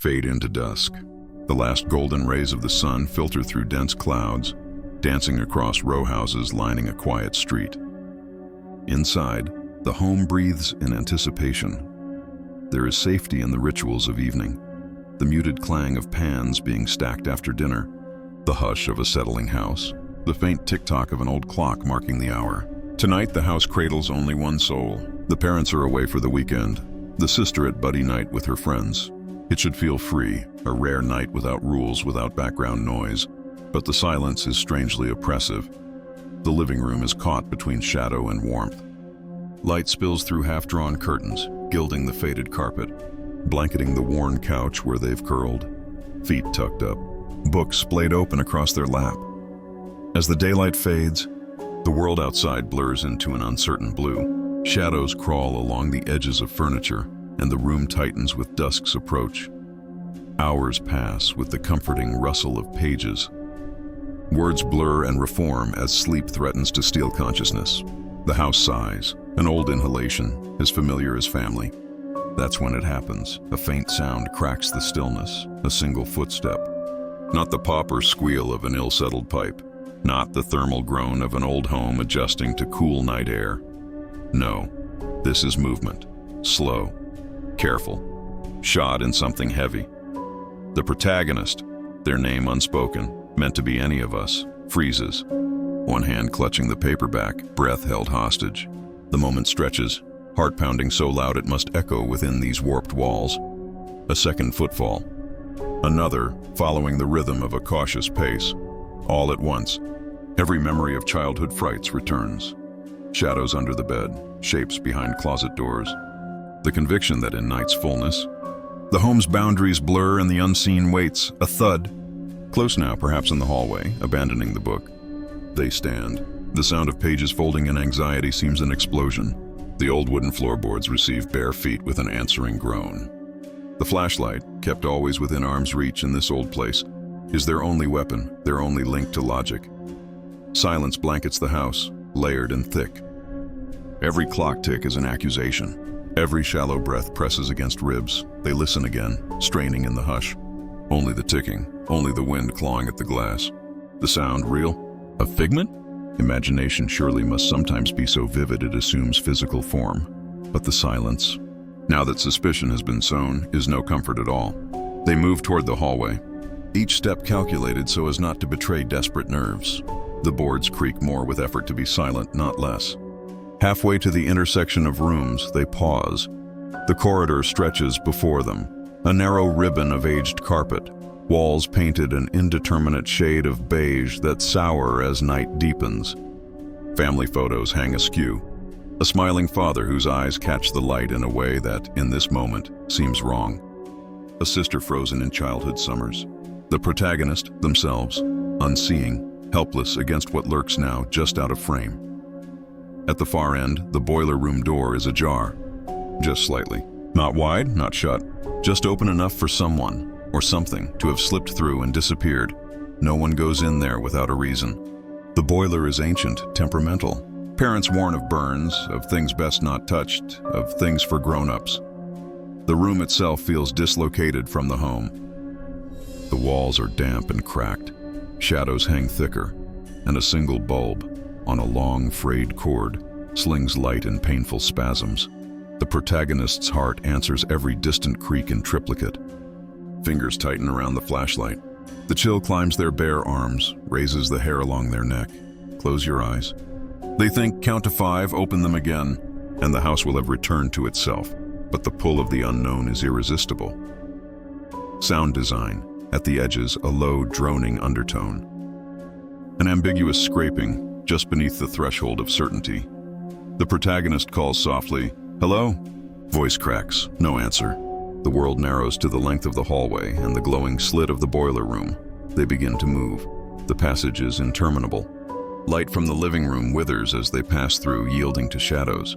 fade into dusk. The last golden rays of the sun filter through dense clouds, dancing across row houses lining a quiet street. Inside, the home breathes in anticipation. There is safety in the rituals of evening, the muted clang of pans being stacked after dinner, the hush of a settling house, the faint tick-tock of an old clock marking the hour. Tonight, the house cradles only one soul. The parents are away for the weekend, the sister at buddy night with her friends. It should feel free, a rare night without rules, without background noise. But the silence is strangely oppressive. The living room is caught between shadow and warmth. Light spills through half-drawn curtains, gilding the faded carpet, blanketing the worn couch where they've curled, feet tucked up, books splayed open across their lap. As the daylight fades, the world outside blurs into an uncertain blue. Shadows crawl along the edges of furniture, and the room tightens with dusk's approach. Hours pass with the comforting rustle of pages. Words blur and reform as sleep threatens to steal consciousness. The house sighs, an old inhalation, as familiar as family. That's when it happens. A faint sound cracks the stillness, a single footstep. Not the pop or squeal of an ill-settled pipe, not the thermal groan of an old home adjusting to cool night air. No, this is movement, slow, careful, shod in something heavy. The protagonist, their name unspoken, meant to be any of us, freezes, one hand clutching the paperback, breath held hostage. The moment stretches, heart pounding so loud it must echo within these warped walls. A second footfall. Another, following the rhythm of a cautious pace. All at once, every memory of childhood frights returns. Shadows under the bed, shapes behind closet doors. The conviction that in night's fullness, the home's boundaries blur and the unseen waits, a thud. Close now, perhaps in the hallway, abandoning the book. They stand. The sound of pages folding in anxiety seems an explosion. The old wooden floorboards receive bare feet with an answering groan. The flashlight, kept always within arm's reach in this old place, is their only weapon, their only link to logic. Silence blankets the house, layered and thick. Every clock tick is an accusation. Every shallow breath presses against ribs. They listen again, straining in the hush. Only the ticking, only the wind clawing at the glass. The sound real? A figment? Imagination surely must sometimes be so vivid it assumes physical form. But the silence, now that suspicion has been sown, is no comfort at all. They move toward the hallway, each step calculated so as not to betray desperate nerves. The boards creak more with effort to be silent, not less. Halfway to the intersection of rooms, they pause. The corridor stretches before them, a narrow ribbon of aged carpet, walls painted an indeterminate shade of beige that sour as night deepens. Family photos hang askew. A smiling father whose eyes catch the light in a way that, in this moment, seems wrong. A sister frozen in childhood summers. The protagonist, themselves, unseeing, helpless against what lurks now just out of frame. At the far end, the boiler room door is ajar. Just slightly. Not wide, not shut. Just open enough for someone, or something, to have slipped through and disappeared. No one goes in there without a reason. The boiler is ancient, temperamental. Parents warn of burns, of things best not touched, of things for grown-ups. The room itself feels dislocated from the home. The walls are damp and cracked. Shadows hang thicker, and a single bulb, on a long, frayed cord, slings light in painful spasms. The protagonist's heart answers every distant creak in triplicate. Fingers tighten around the flashlight. The chill climbs their bare arms, raises the hair along their neck. Close your eyes. They think, count to 5, open them again, and the house will have returned to itself. But the pull of the unknown is irresistible. Sound design. At the edges, a low, droning undertone. An ambiguous scraping, just beneath the threshold of certainty. The protagonist calls softly, "Hello?" Voice cracks, no answer. The world narrows to the length of the hallway and the glowing slit of the boiler room. They begin to move. The passage is interminable. Light from the living room withers as they pass through, yielding to shadows.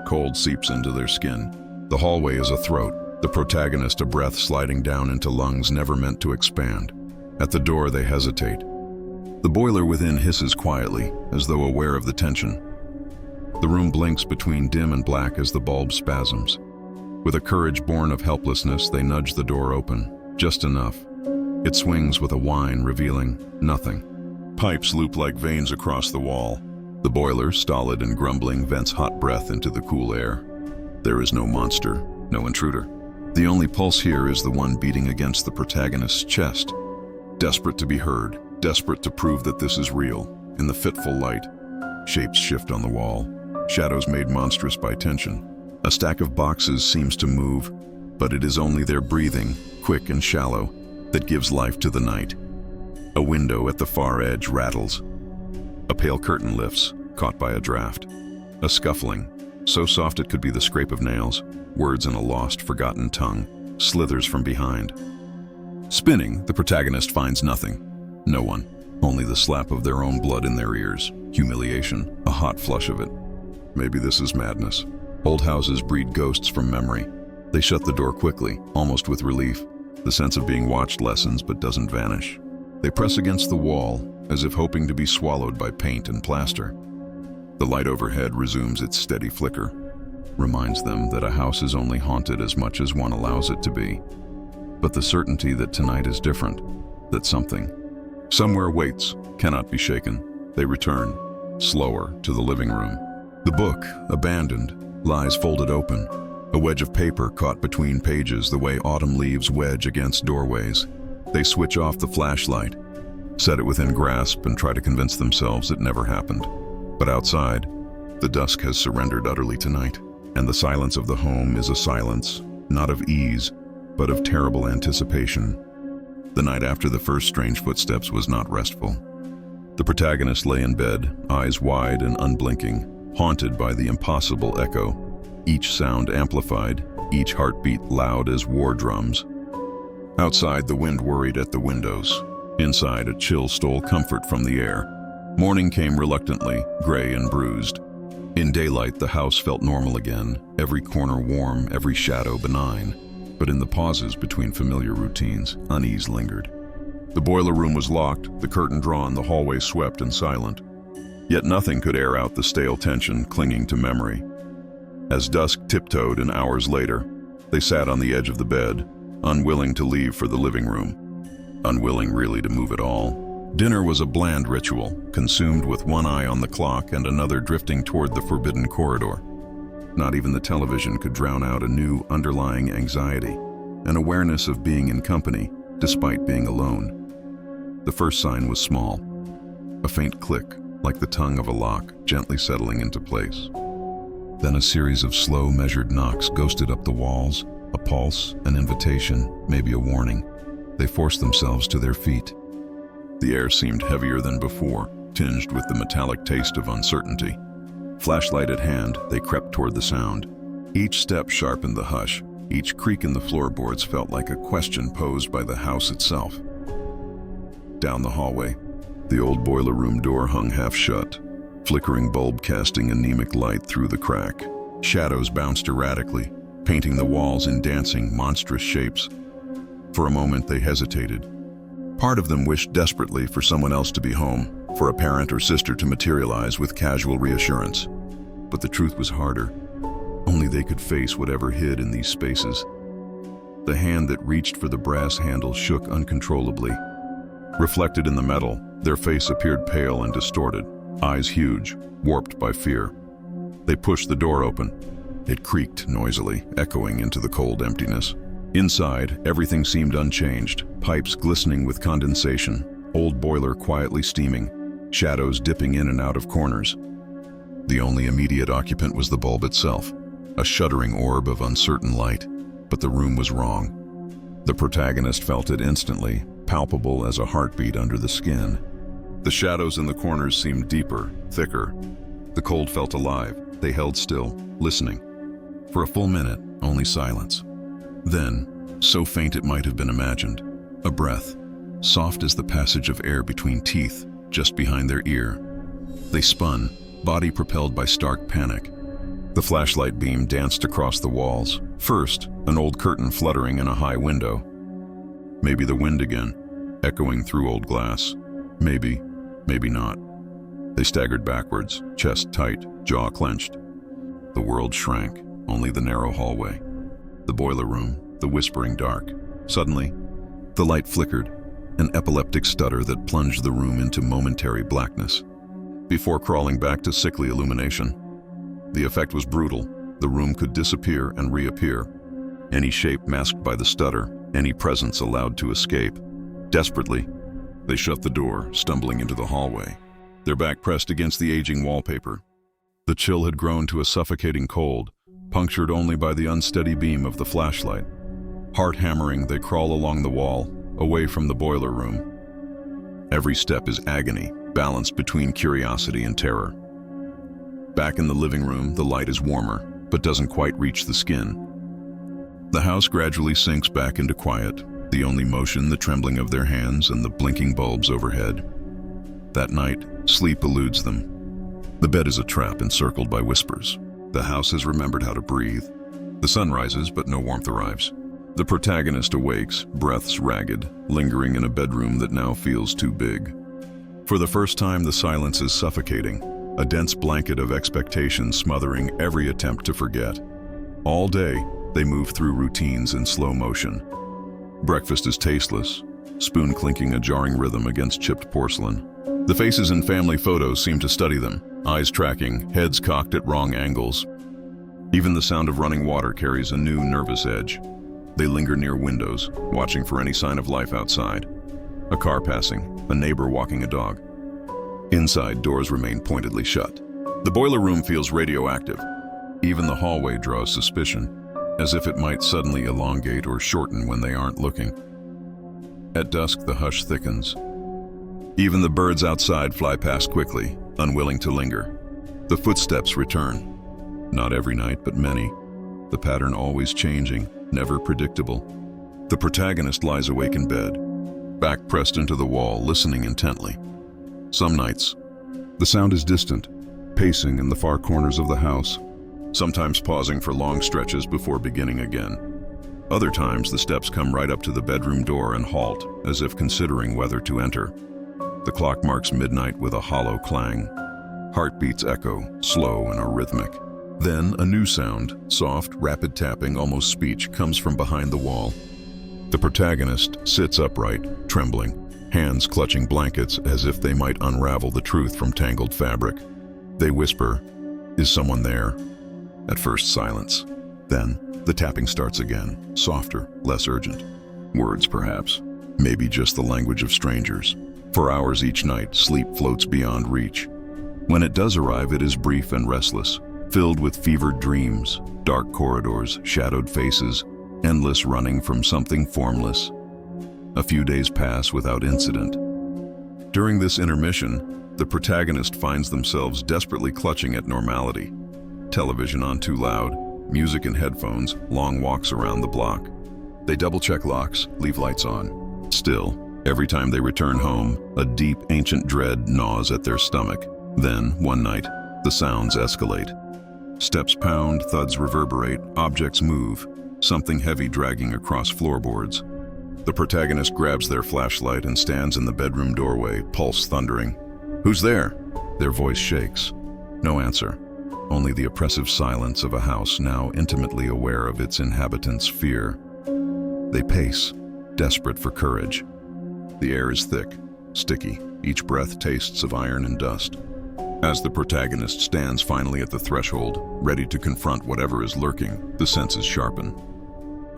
Cold seeps into their skin. The hallway is a throat, the protagonist a breath sliding down into lungs never meant to expand. At the door they hesitate. The boiler within hisses quietly, as though aware of the tension. The room blinks between dim and black as the bulb spasms. With a courage born of helplessness, they nudge the door open. Just enough. It swings with a whine, revealing nothing. Pipes loop like veins across the wall. The boiler, stolid and grumbling, vents hot breath into the cool air. There is no monster, no intruder. The only pulse here is the one beating against the protagonist's chest. Desperate to be heard, desperate to prove that this is real. In the fitful light, shapes shift on the wall, shadows made monstrous by tension. A stack of boxes seems to move, but it is only their breathing, quick and shallow, that gives life to the night. A window at the far edge rattles. A pale curtain lifts, caught by a draft. A scuffling, so soft it could be the scrape of nails, words in a lost, forgotten tongue, slithers from behind. Spinning, the protagonist finds nothing. No one. Only the slap of their own blood in their ears. Humiliation, a hot flush of it. Maybe this is madness. Old houses breed ghosts from memory. They shut the door quickly, almost with relief. The sense of being watched lessens but doesn't vanish. They press against the wall, as if hoping to be swallowed by paint and plaster. The light overhead resumes its steady flicker. Reminds them that a house is only haunted as much as one allows it to be. But the certainty that tonight is different, that something, somewhere waits, cannot be shaken. They return, slower, to the living room. The book, abandoned, lies folded open, a wedge of paper caught between pages the way autumn leaves wedge against doorways. They switch off the flashlight, set it within grasp, and try to convince themselves it never happened. But outside, the dusk has surrendered utterly tonight, and the silence of the home is a silence, not of ease, but of terrible anticipation. The night after the first strange footsteps was not restful. The protagonist lay in bed, eyes wide and unblinking, haunted by the impossible echo, each sound amplified, each heartbeat loud as war drums. Outside, the wind worried at the windows. Inside, a chill stole comfort from the air. Morning came reluctantly, gray and bruised. In daylight, the house felt normal again, every corner warm, every shadow benign. But in the pauses between familiar routines, unease lingered. The boiler room was locked, the curtain drawn, the hallway swept and silent. Yet nothing could air out the stale tension clinging to memory. As dusk tiptoed and hours later, they sat on the edge of the bed, unwilling to leave for the living room. Unwilling really to move at all. Dinner was a bland ritual, consumed with one eye on the clock and another drifting toward the forbidden corridor. Not even the television could drown out a new underlying anxiety, an awareness of being in company, despite being alone. The first sign was small, a faint click, like the tongue of a lock, gently settling into place. Then a series of slow, measured knocks ghosted up the walls, a pulse, an invitation, maybe a warning. They forced themselves to their feet. The air seemed heavier than before, tinged with the metallic taste of uncertainty. Flashlight at hand, they crept toward the sound. Each step sharpened the hush. Each creak in the floorboards felt like a question posed by the house itself. Down the hallway, the old boiler room door hung half shut, flickering bulb casting anemic light through the crack. Shadows bounced erratically, painting the walls in dancing, monstrous shapes. For a moment they hesitated. Part of them wished desperately for someone else to be home, for a parent or sister to materialize with casual reassurance. But the truth was harder. Only they could face whatever hid in these spaces. The hand that reached for the brass handle shook uncontrollably. Reflected in the metal, their face appeared pale and distorted, eyes huge, warped by fear. They pushed the door open. It creaked noisily, echoing into the cold emptiness. Inside, everything seemed unchanged, pipes glistening with condensation, old boiler quietly steaming, shadows dipping in and out of corners. The only immediate occupant was the bulb itself, a shuddering orb of uncertain light, but the room was wrong. The protagonist felt it instantly, palpable as a heartbeat under the skin. The shadows in the corners seemed deeper, thicker. The cold felt alive. They held still, listening. For a full minute, only silence. Then, so faint it might have been imagined, a breath, soft as the passage of air between teeth, just behind their ear. They spun, body propelled by stark panic. The flashlight beam danced across the walls. First, an old curtain fluttering in a high window. Maybe the wind again, echoing through old glass. Maybe, maybe not. They staggered backwards, chest tight, jaw clenched. The world shrank, only the narrow hallway. The boiler room, the whispering dark. Suddenly, The light flickered, an epileptic stutter that plunged the room into momentary blackness, before crawling back to sickly illumination. The effect was brutal. The room could disappear and reappear, any shape masked by the stutter, any presence allowed to escape. Desperately, they shut the door, stumbling into the hallway, their back pressed against the aging wallpaper. The chill had grown to a suffocating cold, punctured only by the unsteady beam of the flashlight. Heart hammering, they crawl along the wall, away from the boiler room. Every step is agony, balanced between curiosity and terror. Back in the living room, the light is warmer, but doesn't quite reach the skin. The house gradually sinks back into quiet, the only motion the trembling of their hands and the blinking bulbs overhead. That night, sleep eludes them. The bed is a trap encircled by whispers. The house has remembered how to breathe. The sun rises, but no warmth arrives. The protagonist awakes, breaths ragged, lingering in a bedroom that now feels too big. For the first time, the silence is suffocating, a dense blanket of expectation smothering every attempt to forget. All day, they move through routines in slow motion. Breakfast is tasteless, spoon clinking a jarring rhythm against chipped porcelain. The faces in family photos seem to study them, eyes tracking, heads cocked at wrong angles. Even the sound of running water carries a new nervous edge. They linger near windows, watching for any sign of life outside. A car passing, a neighbor walking a dog. Inside, doors remain pointedly shut. The boiler room feels radioactive. Even the hallway draws suspicion, as if it might suddenly elongate or shorten when they aren't looking. At dusk, the hush thickens. Even the birds outside fly past quickly, unwilling to linger. The footsteps return. Not every night, but many. The pattern always changing, never predictable. The protagonist lies awake in bed, back pressed into the wall, listening intently. Some nights, the sound is distant, pacing in the far corners of the house, sometimes pausing for long stretches before beginning again. Other times, the steps come right up to the bedroom door and halt, as if considering whether to enter. The clock marks midnight with a hollow clang. Heartbeats echo, slow and arrhythmic. Then a new sound, soft, rapid tapping, almost speech, comes from behind the wall. The protagonist sits upright, trembling, hands clutching blankets as if they might unravel the truth from tangled fabric. They whisper, "Is someone there?" At first, silence. Then, the tapping starts again, softer, less urgent. Words, perhaps. Maybe just the language of strangers. For hours each night, sleep floats beyond reach. When it does arrive, it is brief and restless, filled with fevered dreams, dark corridors, shadowed faces, endless running from something formless. A few days pass without incident. During this intermission, the protagonist finds themselves desperately clutching at normality. Television on too loud, music in headphones, long walks around the block. They double-check locks, leave lights on. Still, every time they return home, a deep, ancient dread gnaws at their stomach. Then, one night, the sounds escalate. Steps pound, thuds reverberate, objects move, something heavy dragging across floorboards. The protagonist grabs their flashlight and stands in the bedroom doorway, pulse thundering. "Who's there?" Their voice shakes. No answer. Only the oppressive silence of a house now intimately aware of its inhabitants' fear. They pace, desperate for courage. The air is thick, sticky, each breath tastes of iron and dust. As the protagonist stands finally at the threshold, ready to confront whatever is lurking, the senses sharpen.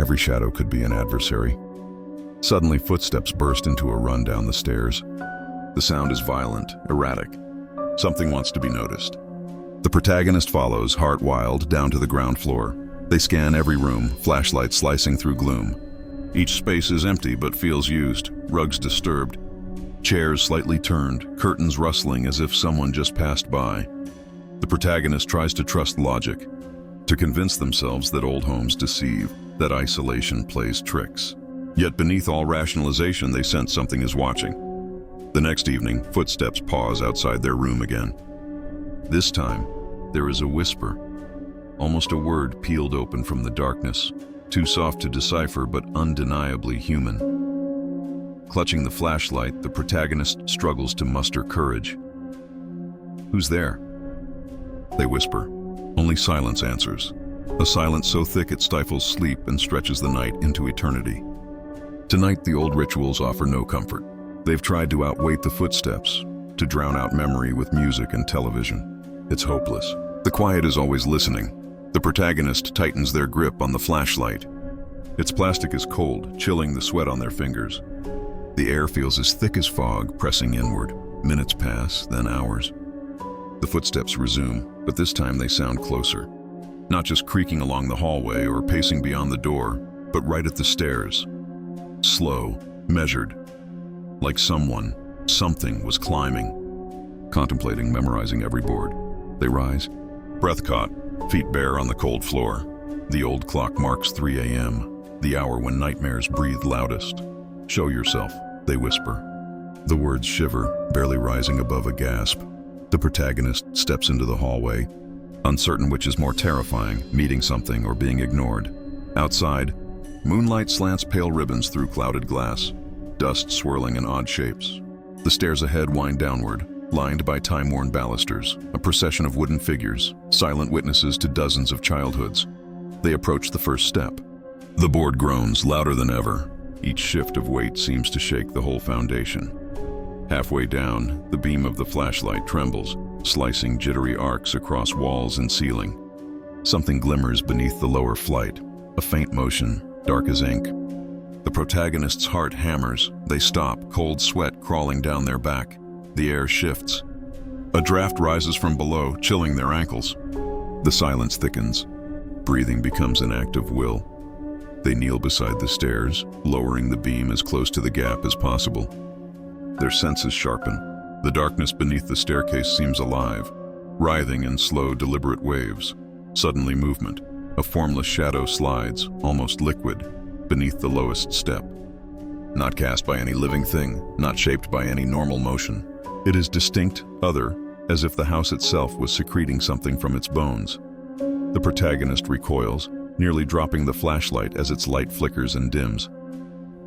Every shadow could be an adversary. Suddenly, footsteps burst into a run down the stairs. The sound is violent, erratic. Something wants to be noticed. The protagonist follows, heart wild, down to the ground floor. They scan every room, flashlight slicing through gloom. Each space is empty but feels used, rugs disturbed, chairs slightly turned, curtains rustling as if someone just passed by. The protagonist tries to trust logic, to convince themselves that old homes deceive, that isolation plays tricks. Yet beneath all rationalization, they sense something is watching. The next evening, footsteps pause outside their room again. This time, there is a whisper, almost a word peeled open from the darkness, too soft to decipher but undeniably human. Clutching the flashlight, the protagonist struggles to muster courage. "Who's there?" They whisper. Only silence answers. A silence so thick it stifles sleep and stretches the night into eternity. Tonight, the old rituals offer no comfort. They've tried to outweigh the footsteps, to drown out memory with music and television. It's hopeless. The quiet is always listening. The protagonist tightens their grip on the flashlight. Its plastic is cold, chilling the sweat on their fingers. The air feels as thick as fog, pressing inward. Minutes pass, then hours. The footsteps resume, but this time they sound closer. Not just creaking along the hallway or pacing beyond the door, but right at the stairs. Slow, measured, like something was climbing. Contemplating, memorizing every board. They rise, breath caught, feet bare on the cold floor. The old clock marks 3 a.m., the hour when nightmares breathe loudest. "Show yourself," they whisper. The words shiver, barely rising above a gasp. The protagonist steps into the hallway, uncertain which is more terrifying, meeting something or being ignored. Outside, moonlight slants pale ribbons through clouded glass, dust swirling in odd shapes. The stairs ahead wind downward, lined by time-worn balusters, a procession of wooden figures, silent witnesses to dozens of childhoods. They approach the first step. The board groans louder than ever. Each shift of weight seems to shake the whole foundation. Halfway down, the beam of the flashlight trembles, slicing jittery arcs across walls and ceiling. Something glimmers beneath the lower flight, a faint motion, dark as ink. The protagonist's heart hammers. They stop, cold sweat crawling down their back. The air shifts. A draft rises from below, chilling their ankles. The silence thickens. Breathing becomes an act of will. They kneel beside the stairs, lowering the beam as close to the gap as possible. Their senses sharpen. The darkness beneath the staircase seems alive, writhing in slow, deliberate waves. Suddenly movement. A formless shadow slides, almost liquid, beneath the lowest step. Not cast by any living thing, not shaped by any normal motion. It is distinct, other, as if the house itself was secreting something from its bones. The protagonist recoils, nearly dropping the flashlight as its light flickers and dims.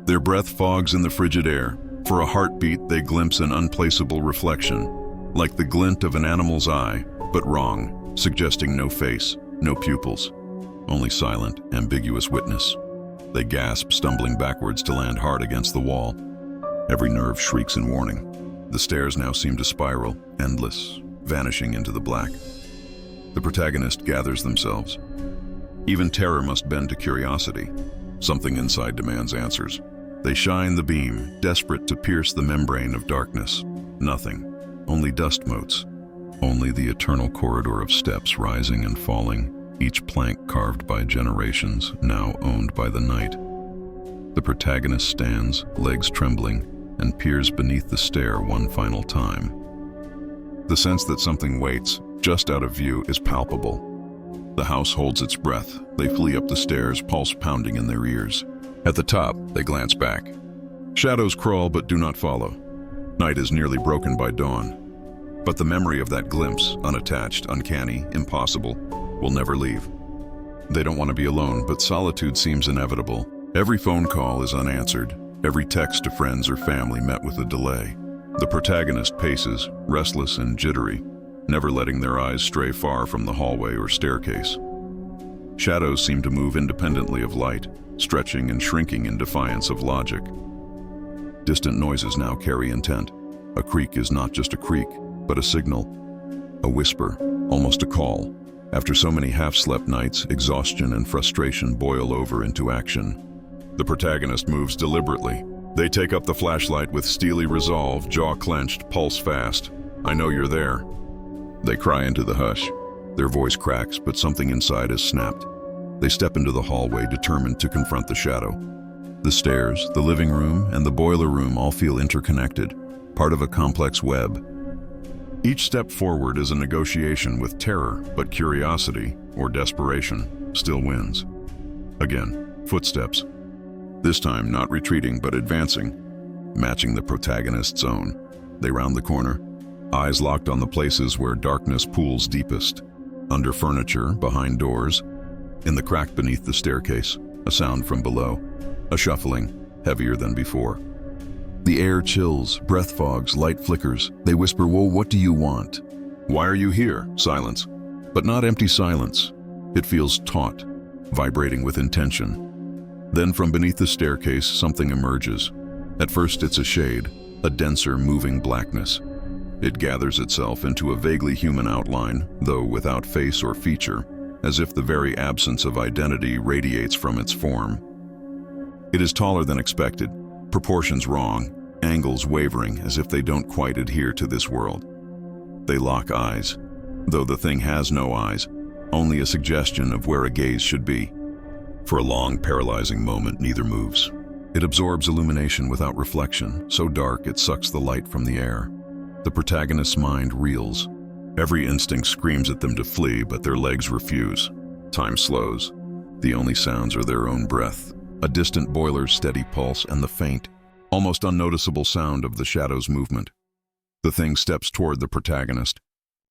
Their breath fogs in the frigid air. For a heartbeat, they glimpse an unplaceable reflection, like the glint of an animal's eye, but wrong, suggesting no face, no pupils, only silent, ambiguous witness. They gasp, stumbling backwards to land hard against the wall. Every nerve shrieks in warning. The stairs now seem to spiral, endless, vanishing into the black. The protagonist gathers themselves. Even terror must bend to curiosity. Something inside demands answers. They shine the beam, desperate to pierce the membrane of darkness. Nothing. Only dust motes. Only the eternal corridor of steps rising and falling, each plank carved by generations, now owned by the night. The protagonist stands, legs trembling, and peers beneath the stair one final time. The sense that something waits, just out of view, is palpable. The house holds its breath. They flee up the stairs, pulse pounding in their ears. At the top, they glance back. Shadows crawl but do not follow. Night is nearly broken by dawn. But the memory of that glimpse, unattached, uncanny, impossible, will never leave. They don't want to be alone, but solitude seems inevitable. Every phone call is unanswered. Every text to friends or family met with a delay. The protagonist paces, restless and jittery, never letting their eyes stray far from the hallway or staircase. Shadows seem to move independently of light, stretching and shrinking in defiance of logic. Distant noises now carry intent. A creak is not just a creak, but a signal. A whisper, almost a call. After so many half-slept nights, exhaustion and frustration boil over into action. The protagonist moves deliberately. They take up the flashlight with steely resolve, jaw clenched, pulse fast. "I know you're there." They cry into the hush. Their voice cracks, but something inside is snapped. They step into the hallway, determined to confront the shadow. The stairs, the living room, and the boiler room all feel interconnected, part of a complex web. Each step forward is a negotiation with terror, but curiosity, or desperation, still wins. Again, footsteps. This time not retreating, but advancing, matching the protagonist's own. They round the corner, eyes locked on the places where darkness pools deepest. Under furniture, behind doors, in the crack beneath the staircase, a sound from below, a shuffling, heavier than before. The air chills, breath fogs, light flickers. They whisper, "Whoa, what do you want?" "Why are you here?" Silence. But not empty silence. It feels taut, vibrating with intention. Then from beneath the staircase, something emerges. At first it's a shade, a denser, moving blackness. It gathers itself into a vaguely human outline, though without face or feature, as if the very absence of identity radiates from its form. It is taller than expected, proportions wrong, angles wavering as if they don't quite adhere to this world. They lock eyes, though the thing has no eyes, only a suggestion of where a gaze should be. For a long, paralyzing moment, neither moves. It absorbs illumination without reflection, so dark it sucks the light from the air. The protagonist's mind reels. Every instinct screams at them to flee, but their legs refuse. Time slows. The only sounds are their own breath, a distant boiler's steady pulse, and the faint, almost unnoticeable sound of the shadow's movement. The thing steps toward the protagonist,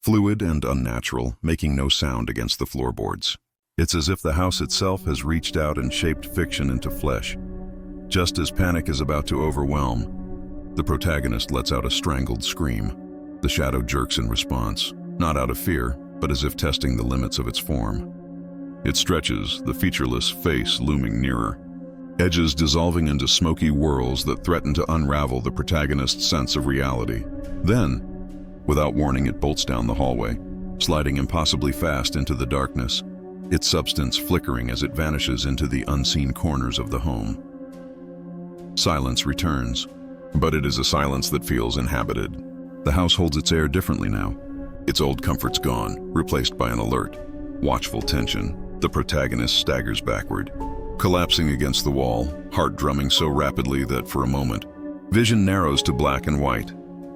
fluid and unnatural, making no sound against the floorboards. It's as if the house itself has reached out and shaped fiction into flesh. Just as panic is about to overwhelm, the protagonist lets out a strangled scream. The shadow jerks in response, not out of fear, but as if testing the limits of its form. It stretches, the featureless face looming nearer, edges dissolving into smoky whirls that threaten to unravel the protagonist's sense of reality. Then, without warning, it bolts down the hallway, sliding impossibly fast into the darkness, its substance flickering as it vanishes into the unseen corners of the home. Silence returns, but it is a silence that feels inhabited. The house holds its air differently now. Its old comfort's gone, replaced by an alert, watchful tension. The protagonist staggers backward, collapsing against the wall, heart drumming so rapidly that for a moment, vision narrows to black and white.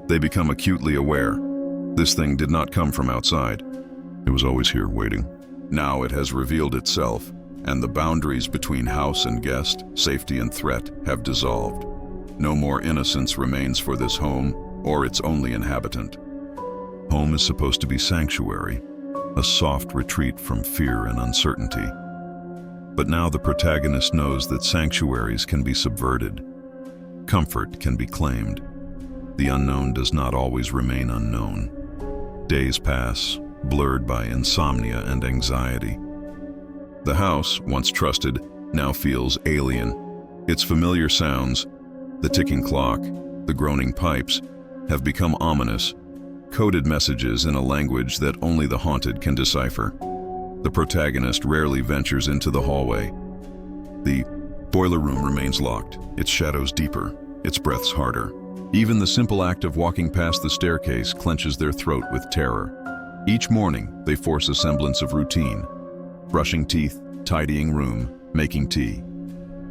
They become acutely aware. This thing did not come from outside. It was always here, waiting. Now it has revealed itself, and the boundaries between house and guest, safety and threat, have dissolved. No more innocence remains for this home or its only inhabitant. Home is supposed to be sanctuary, a soft retreat from fear and uncertainty. But now the protagonist knows that sanctuaries can be subverted. Comfort can be claimed. The unknown does not always remain unknown. Days pass, blurred by insomnia and anxiety. The house, once trusted, now feels alien. Its familiar sounds, the ticking clock, the groaning pipes, have become ominous, coded messages in a language that only the haunted can decipher. The protagonist rarely ventures into the hallway. The boiler room remains locked, its shadows deeper, its breaths harder. Even the simple act of walking past the staircase clenches their throat with terror. Each morning, they force a semblance of routine, brushing teeth, tidying room, making tea.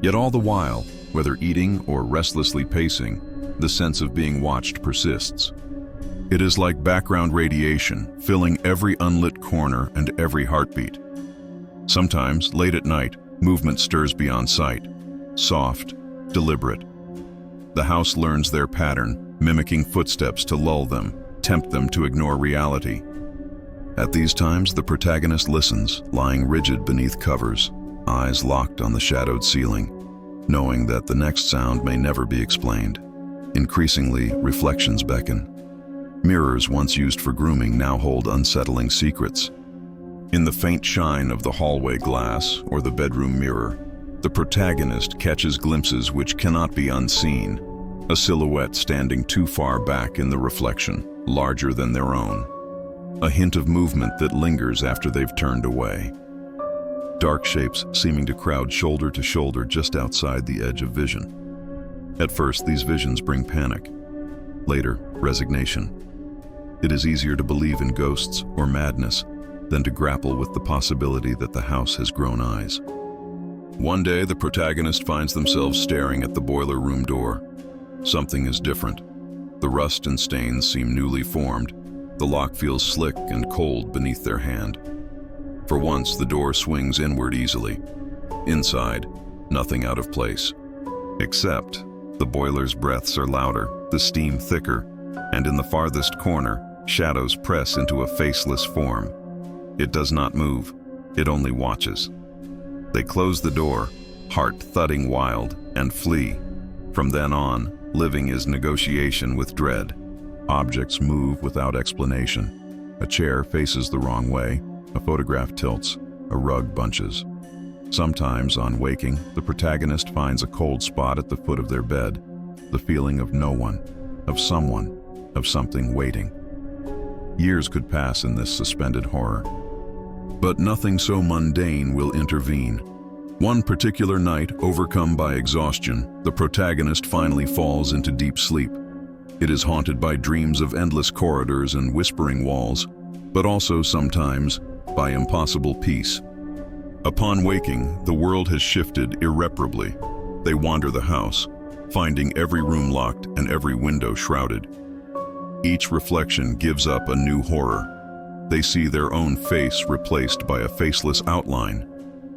Yet all the while, whether eating or restlessly pacing, the sense of being watched persists. It is like background radiation, filling every unlit corner and every heartbeat. Sometimes, late at night, movement stirs beyond sight, soft, deliberate. The house learns their pattern, mimicking footsteps to lull them, tempt them to ignore reality. At these times, the protagonist listens, lying rigid beneath covers, eyes locked on the shadowed ceiling, knowing that the next sound may never be explained. Increasingly, reflections beckon. Mirrors once used for grooming now hold unsettling secrets. In the faint shine of the hallway glass or the bedroom mirror, the protagonist catches glimpses which cannot be unseen, a silhouette standing too far back in the reflection, larger than their own. A hint of movement that lingers after they've turned away. Dark shapes seeming to crowd shoulder to shoulder just outside the edge of vision. At first, these visions bring panic. Later, resignation. It is easier to believe in ghosts or madness than to grapple with the possibility that the house has grown eyes. One day, the protagonist finds themselves staring at the boiler room door. Something is different. The rust and stains seem newly formed. The lock feels slick and cold beneath their hand. For once, the door swings inward easily. Inside, nothing out of place. Except, the boiler's breaths are louder, the steam thicker, and in the farthest corner, shadows press into a faceless form. It does not move, it only watches. They close the door, heart thudding wild, and flee. From then on, living is negotiation with dread. Objects move without explanation. A chair faces the wrong way, a photograph tilts, a rug bunches. Sometimes, on waking, the protagonist finds a cold spot at the foot of their bed, the feeling of no one, of someone, of something waiting. Years could pass in this suspended horror, but nothing so mundane will intervene. One particular night, overcome by exhaustion, the protagonist finally falls into deep sleep. It is haunted by dreams of endless corridors and whispering walls, but also sometimes by impossible peace. Upon waking, the world has shifted irreparably. They wander the house, finding every room locked and every window shrouded. Each reflection gives up a new horror. They see their own face replaced by a faceless outline,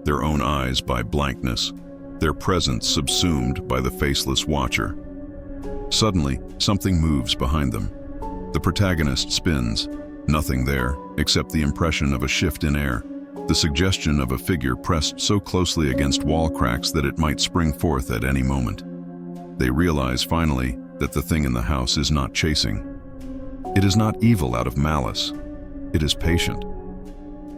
their own eyes by blankness, their presence subsumed by the faceless watcher. Suddenly, something moves behind them. The protagonist spins, nothing there except the impression of a shift in air, the suggestion of a figure pressed so closely against wall cracks that it might spring forth at any moment. They realize finally that the thing in the house is not chasing. It is not evil out of malice. It is patient.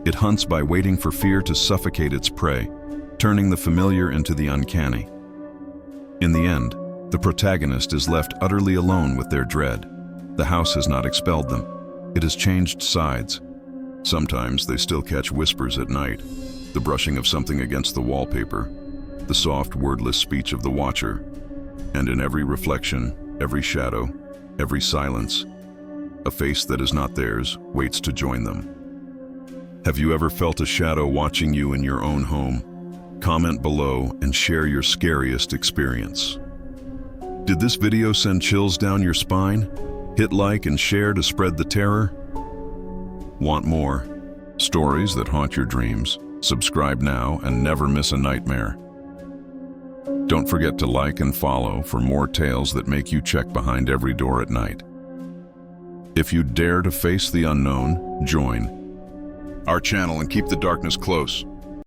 It hunts by waiting for fear to suffocate its prey, turning the familiar into the uncanny. In the end, the protagonist is left utterly alone with their dread. The house has not expelled them. It has changed sides. Sometimes they still catch whispers at night, the brushing of something against the wallpaper, the soft, wordless speech of the watcher, and in every reflection, every shadow, every silence, a face that is not theirs waits to join them. Have you ever felt a shadow watching you in your own home? Comment below and share your scariest experience. Did this video send chills down your spine? Hit like and share to spread the terror. Want more? Stories that haunt your dreams? Subscribe now and never miss a nightmare. Don't forget to like and follow for more tales that make you check behind every door at night. If you dare to face the unknown, join our channel and keep the darkness close.